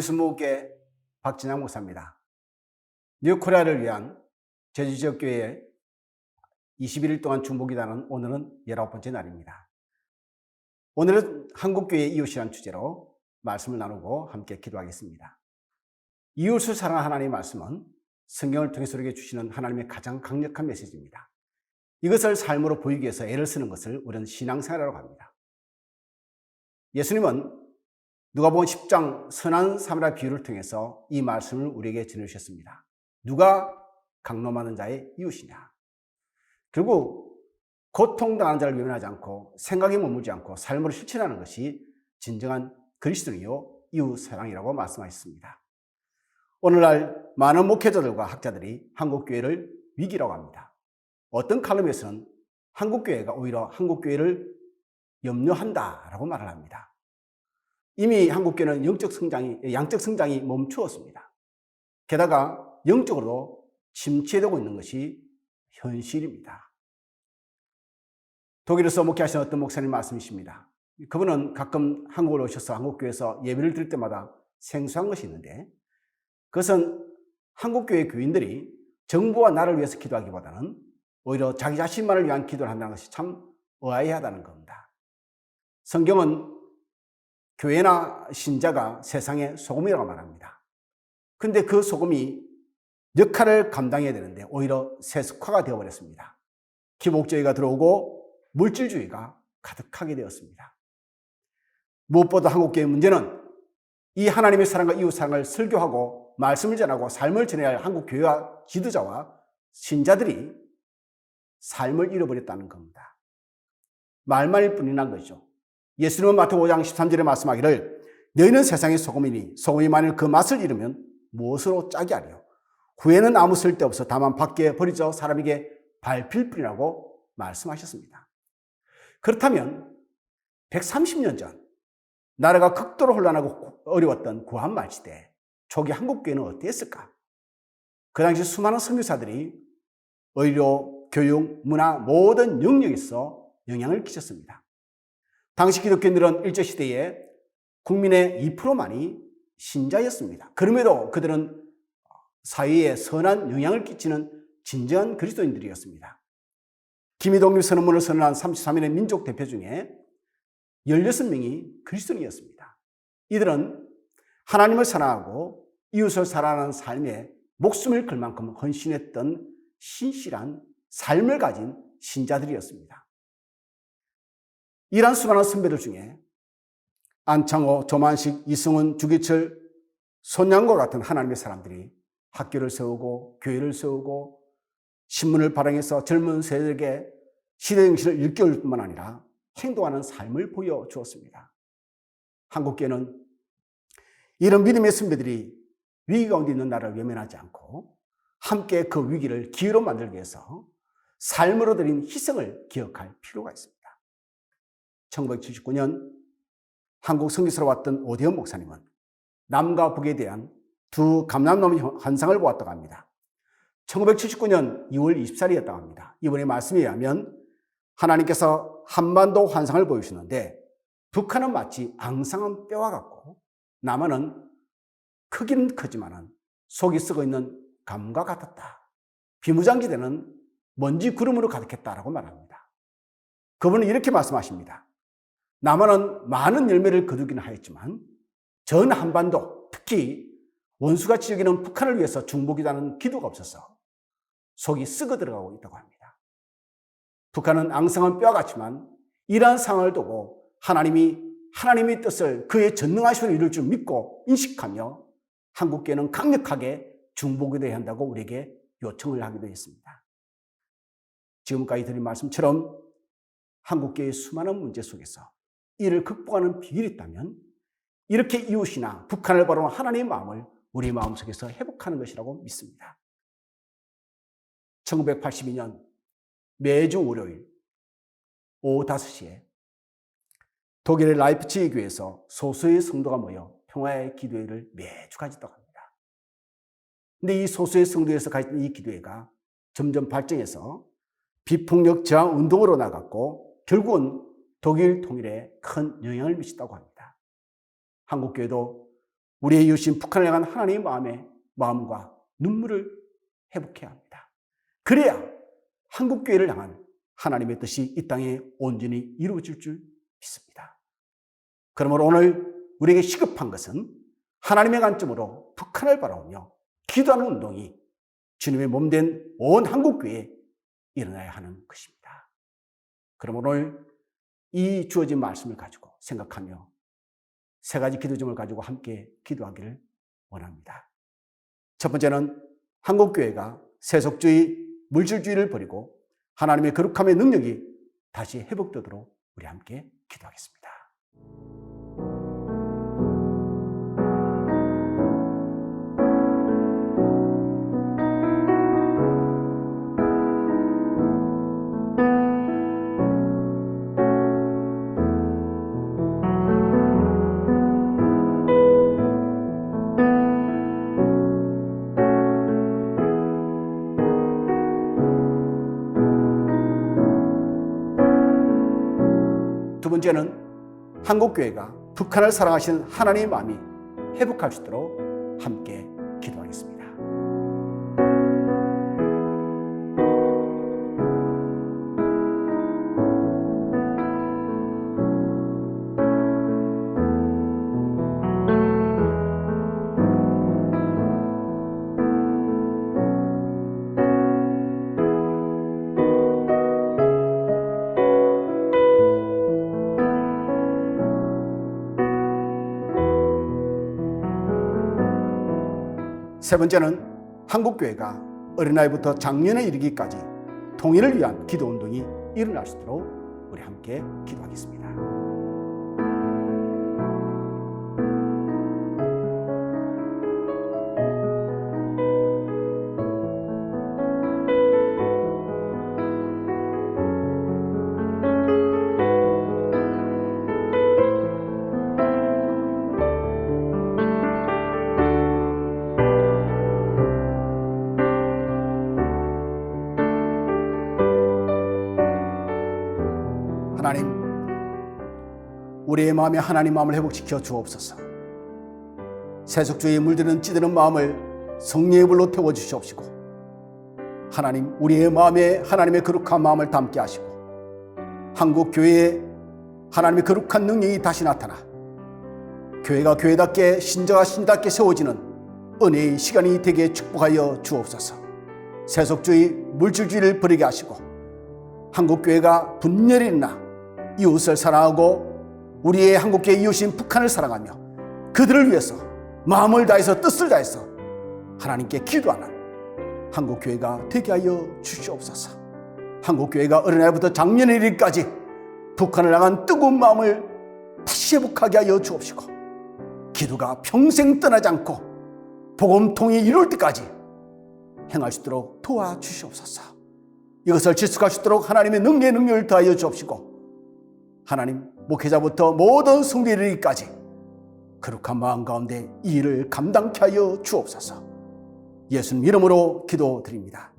우리수목교회 박진양 목사입니다. 뉴코리아를 위한 제주지역교회에 21일 동안 중보기도하는 오늘은 19번째 날입니다. 오늘은 한국교회의 이웃이라는 주제로 말씀을 나누고 함께 기도하겠습니다. 이웃을 사랑하는 하나님의 말씀은 성경을 통해서 우리에게 주시는 하나님의 가장 강력한 메시지입니다. 이것을 삶으로 보이기 위해서 애를 쓰는 것을 우리는 신앙생활이라고 합니다. 예수님은 누가복음 10장 선한 사마리아 비유를 통해서 이 말씀을 우리에게 전해주셨습니다. 누가 강론하는 자의 이웃이냐. 결국 고통당하는 자를 외면하지 않고 생각에 머물지 않고 삶으로 실천하는 것이 진정한 그리스도인이요 이웃사랑이라고 말씀하셨습니다. 오늘날 많은 목회자들과 학자들이 한국교회를 위기라고 합니다. 어떤 칼럼에서는 한국교회가 오히려 한국교회를 염려한다라고 말을 합니다. 이미 한국교회는 양적 성장이 멈추었습니다. 게다가 영적으로도 침체되고 있는 것이 현실입니다. 독일에서 목회하시는 어떤 목사님 말씀이십니다. 그분은 가끔 한국을 오셔서 한국교회에서 예배를 드릴 때마다 생소한 것이 있는데, 그것은 한국교회 교인들이 정부와 나를 위해서 기도하기보다는 오히려 자기 자신만을 위한 기도를 한다는 것이 참 의아해하다는 겁니다. 성경은 교회나 신자가 세상의 소금이라고 말합니다. 그런데 그 소금이 역할을 감당해야 되는데 오히려 세습화가 되어버렸습니다. 기복주의가 들어오고 물질주의가 가득하게 되었습니다. 무엇보다 한국교회의 문제는 이 하나님의 사랑과 이웃사랑을 설교하고 말씀을 전하고 삶을 전해야 할 한국교회와 지도자와 신자들이 삶을 잃어버렸다는 겁니다. 말만일 뿐이란 것이죠. 예수님은 마태복음 5장 13절에 말씀하기를 너희는 세상의 소금이니 소금이 만일 그 맛을 잃으면 무엇으로 짜게 하리요. 후에는 아무 쓸데없어 다만 밖에 버리져 사람에게 밟힐 뿐이라고 말씀하셨습니다. 그렇다면 130년 전 나라가 극도로 혼란하고 어려웠던 구한말시대 초기 한국교회는 어땠을까? 그 당시 수많은 선교사들이 의료, 교육, 문화 모든 영역에서 영향을 끼쳤습니다. 당시 기독교인들은 일제시대에 국민의 2%만이 신자였습니다. 그럼에도 그들은 사회에 선한 영향을 끼치는 진정한 그리스도인들이었습니다. 김이독립 선언문을 선언한 33인의 민족 대표 중에 16명이 그리스도인이었습니다. 이들은 하나님을 사랑하고 이웃을 사랑하는 삶에 목숨을 걸 만큼 헌신했던 신실한 삶을 가진 신자들이었습니다. 이러한 수많은 선배들 중에 안창호, 조만식, 이승훈, 주기철, 손양과 같은 하나님의 사람들이 학교를 세우고 교회를 세우고 신문을 발행해서 젊은 세대에게 시대 정신을 일깨울 뿐만 아니라 행동하는 삶을 보여주었습니다. 한국교회는 이런 믿음의 선배들이 위기 가운데 있는 나라를 외면하지 않고 함께 그 위기를 기회로 만들기 위해서 삶으로 드린 희생을 기억할 필요가 있습니다. 1979년 한국 선교사로 왔던 오대현 목사님은 남과 북에 대한 두 감람나무 환상을 보았다고 합니다. 1979년 2월 24일이었다고 합니다. 이번에 말씀에 의하면 하나님께서 한반도 환상을 보여주시는데 북한은 마치 앙상한 뼈와 같고 남한은 크기는 크지만 속이 썩어 있는 감과 같았다. 비무장지대는 먼지 구름으로 가득했다라고 말합니다. 그분은 이렇게 말씀하십니다. 남한은 많은 열매를 거두기는 하였지만 전 한반도, 특히 원수같이 여기는 북한을 위해서 중보기도하는 기도가 없어서 속이 썩어 들어가고 있다고 합니다. 북한은 앙상한 뼈와 같지만 이러한 상황을 두고 하나님의 뜻을 그의 전능하신 손에 이룰 줄 믿고 인식하며 한국교회는 강력하게 중보기도해야 한다고 우리에게 요청을 하기도 했습니다. 지금까지 드린 말씀처럼 한국교회의 수많은 문제 속에서 이를 극복하는 비결이 있다면 이렇게 이웃이나 북한을 바라보는 하나님의 마음을 우리 마음속에서 회복하는 것이라고 믿습니다. 1982년 매주 월요일 오후 5시에 독일의 라이프치히 교회에서 소수의 성도가 모여 평화의 기도회를 매주 가졌다고 합니다. 그런데 이 소수의 성도에서 가졌던 이 기도회가 점점 발전해서 비폭력 저항 운동으로 나갔고 결국은 독일 통일에 큰 영향을 미쳤다고 합니다. 한국교회도 우리의 이웃인 북한을 향한 하나님의 마음과 눈물을 회복해야 합니다. 그래야 한국교회를 향한 하나님의 뜻이 이 땅에 온전히 이루어질 줄 믿습니다. 그러므로 오늘 우리에게 시급한 것은 하나님의 관점으로 북한을 바라보며 기도하는 운동이 주님의 몸된 온 한국교회에 일어나야 하는 것입니다. 그럼 오늘 이 주어진 말씀을 가지고 생각하며 세 가지 기도점을 가지고 함께 기도하기를 원합니다. 첫 번째는 한국교회가 세속주의, 물질주의를 버리고 하나님의 거룩함의 능력이 다시 회복되도록 우리 함께 기도하겠습니다. 두 번째는 한국교회가 북한을 사랑하시는 하나님의 마음이 회복할 수 있도록 함께 기도하겠습니다. 세 번째는 한국교회가 어린아이부터 장년에 이르기까지 통일을 위한 기도운동이 일어날 수 있도록 우리 함께 기도하겠습니다. 하나님, 우리의 마음에 하나님 마음을 회복시켜 주옵소서. 세속주의에 물드는 찌드는 마음을 성령의 불로 태워주시옵시고, 하나님, 우리의 마음에 하나님의 거룩한 마음을 담게 하시고, 한국교회에 하나님의 거룩한 능력이 다시 나타나 교회가 교회답게, 신자가 신답게 세워지는 은혜의 시간이 되게 축복하여 주옵소서. 세속주의, 물질주의를 버리게 하시고 한국교회가 분열이 일어나 이웃을 사랑하고 우리의 한국교회 이웃인 북한을 사랑하며 그들을 위해서 마음을 다해서 뜻을 다해서 하나님께 기도하는 한국교회가 되게 하여 주시옵소서. 한국교회가 어린아이부터 장년의 일까지 북한을 향한 뜨거운 마음을 다시 회복하게 하여 주옵시고, 기도가 평생 떠나지 않고 복음통이 이룰 때까지 행할 수 있도록 도와주시옵소서. 이것을 지속할 수 있도록 하나님의 능력을 더하여 주옵시고, 하나님, 목회자부터 모든 성도에 이르기까지 거룩한 마음 가운데 이 일을 감당케 하여 주옵소서. 예수님 이름으로 기도드립니다.